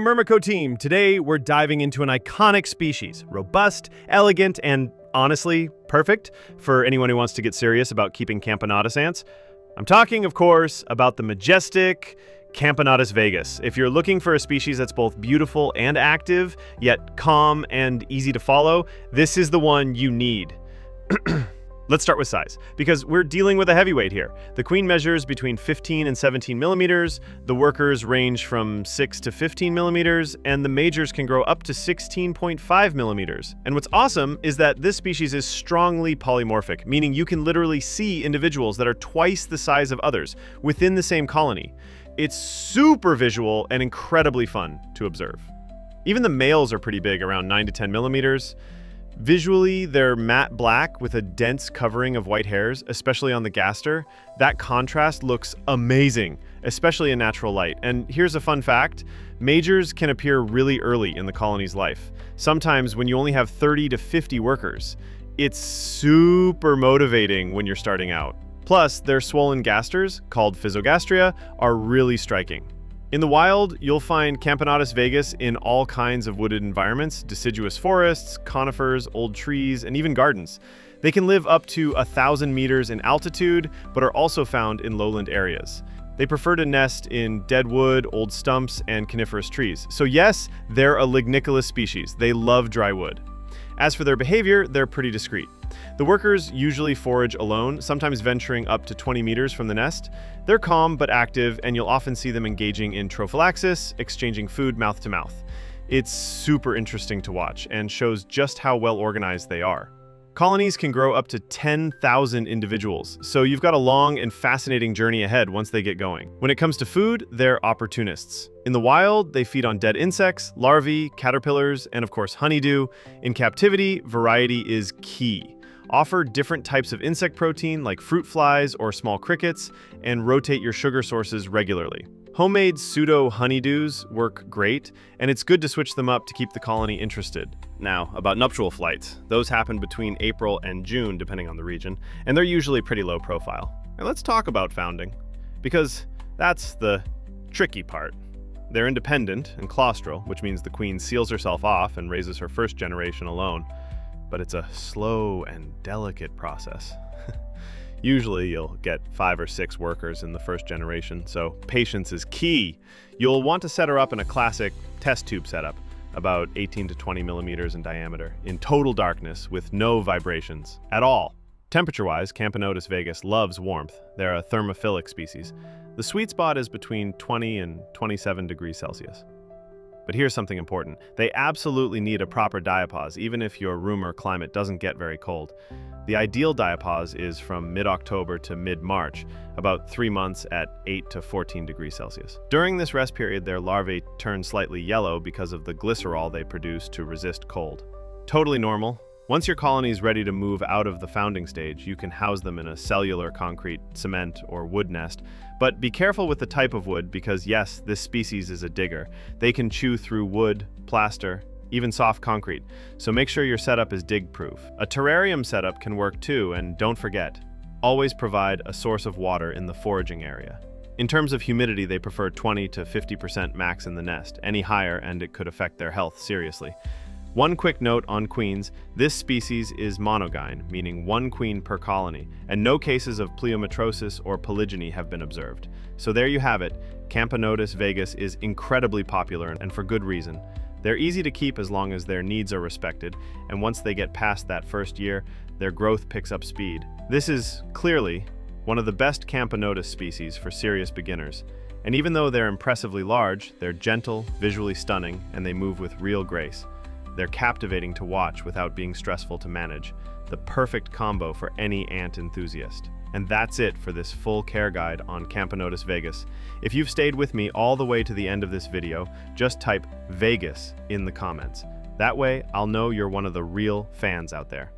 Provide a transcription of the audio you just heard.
Myrmeco team. Today we're diving into an iconic species, robust, elegant, and honestly, perfect for anyone who wants to get serious about keeping Camponotus ants. I'm talking, of course, about the majestic Camponotus vagus. If you're looking for a species that's both beautiful and active, yet calm and easy to follow, this is the one you need. Let's start with size, because we're dealing with a heavyweight here. The queen measures between 15 and 17 millimeters, the workers range from 6 to 15 millimeters, and the majors can grow up to 16.5 millimeters. And what's awesome is that this species is strongly polymorphic, meaning you can literally see individuals that are twice the size of others within the same colony. It's super visual and incredibly fun to observe. Even the males are pretty big, around 9 to 10 millimeters. Visually, they're matte black with a dense covering of white hairs, especially on the gaster. That contrast looks amazing, especially in natural light. And here's a fun fact: majors can appear really early in the colony's life, sometimes when you only have 30 to 50 workers. It's super motivating when you're starting out. Plus, their swollen gasters, called physogastria, are really striking. In the wild, you'll find Camponotus vagus in all kinds of wooded environments, deciduous forests, conifers, old trees, and even gardens. They can live up to 1,000 meters in altitude, but are also found in lowland areas. They prefer to nest in dead wood, old stumps, and coniferous trees. So yes, they're a lignicolous species. They love dry wood. As for their behavior, they're pretty discreet. The workers usually forage alone, sometimes venturing up to 20 meters from the nest. They're calm but active, and you'll often see them engaging in trophallaxis, exchanging food mouth to mouth. It's super interesting to watch and shows just how well organized they are. Colonies can grow up to 10,000 individuals, so you've got a long and fascinating journey ahead once they get going. When it comes to food, they're opportunists. In the wild, they feed on dead insects, larvae, caterpillars, and of course honeydew. In captivity, variety is key. Offer different types of insect protein like fruit flies or small crickets, and rotate your sugar sources regularly. Homemade pseudo-honeydews work great, and it's good to switch them up to keep the colony interested. Now, about nuptial flights. Those happen between April and June, depending on the region, and they're usually pretty low profile. And let's talk about founding, because that's the tricky part. They're independent and claustral, which means the queen seals herself off and raises her first generation alone. But it's a slow and delicate process. Usually you'll get 5 or 6 workers in the first generation, so patience is key. You'll want to set her up in a classic test tube setup, about 18 to 20 millimeters in diameter, in total darkness with no vibrations at all. Temperature-wise, Camponotus vagus loves warmth. They're a thermophilic species. The sweet spot is between 20 and 27 degrees Celsius. But here's something important. They absolutely need a proper diapause, even if your room or climate doesn't get very cold. The ideal diapause is from mid-October to mid-March, about 3 months at 8 to 14 degrees Celsius. During this rest period, their larvae turn slightly yellow because of the glycerol they produce to resist cold. Totally normal. Once your colony is ready to move out of the founding stage, you can house them in a cellular concrete, cement, or wood nest. But be careful with the type of wood because yes, this species is a digger. They can chew through wood, plaster, even soft concrete, so make sure your setup is dig-proof. A terrarium setup can work too, and don't forget, always provide a source of water in the foraging area. In terms of humidity, they prefer 20 to 50% max in the nest. Any higher and it could affect their health seriously. One quick note on queens: this species is monogyne, meaning one queen per colony, and no cases of pleomorphosis or polygyny have been observed. So there you have it. Camponotus vagus is incredibly popular, and for good reason. They're easy to keep as long as their needs are respected, and once they get past that first year, their growth picks up speed. This is clearly one of the best Camponotus species for serious beginners. And even though they're impressively large, they're gentle, visually stunning, and they move with real grace. They're captivating to watch without being stressful to manage. The perfect combo for any ant enthusiast. And that's it for this full care guide on Camponotus vagus. If you've stayed with me all the way to the end of this video, just type VAGUS in the comments. That way, I'll know you're one of the real fans out there.